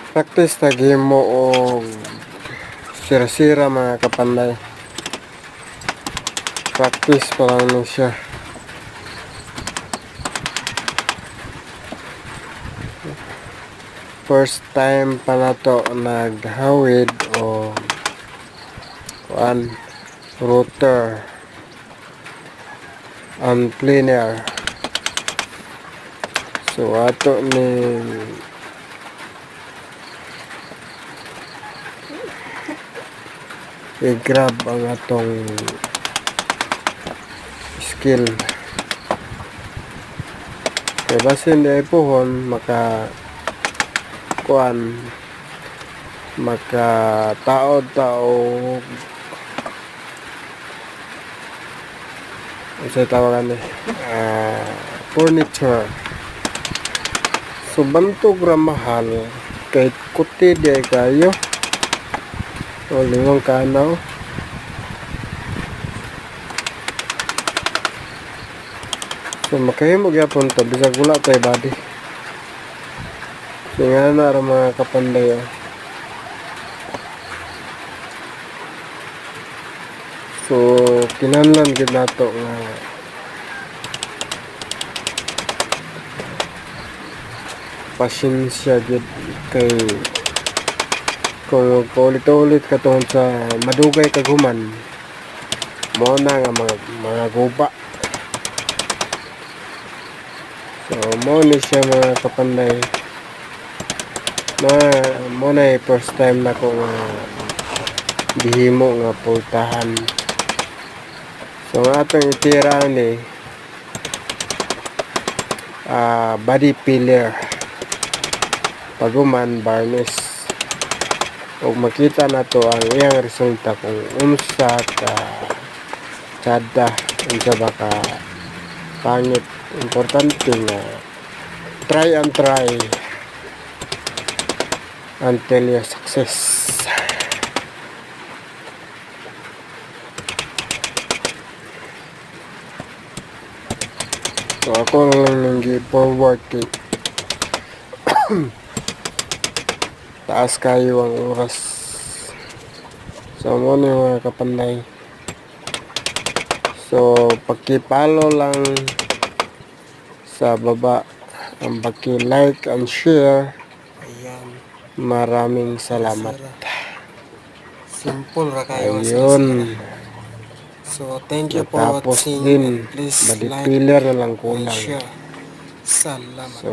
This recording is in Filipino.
Practice na game mo o sira-sira mga kapanday. Practice pa lang nun siya. First time pa na to naghawid o router and planer. So ato ni i-grab ang atong skill. Kaya basin di ay pohon taod-taod sa tawagan furniture. So bantog ra mahal kay kuti di ay kayo o limang kanaw. So makahimo gyapon to bisag wala tay body. So nga na ra mga kapanday. So kinahanglan gid nato nga pasensya gid kay kung paulit-ulit ka tungod sa madugay kaguman mo na nga mga guba. So mo ni siya mga kapanday mo na first time na ko nga gihimo nga pultahan. So nga atong itira ni body pillar paguman varnish. O makita na to ang iyang resulta kung unsa ka tsada, unsa ba ka pangit. Importante nga try until your success. So ako lang nang gi-forward kay taas kayo ang oras. So mo ni mga kapanday. So paki-follow lang sa baba, ang paki-like and share. Ayan. Maraming salamat. Simple ra kayo. Ayun. So thank you for watching. Din, please like, pillar na lang kulang. share. Salamat. So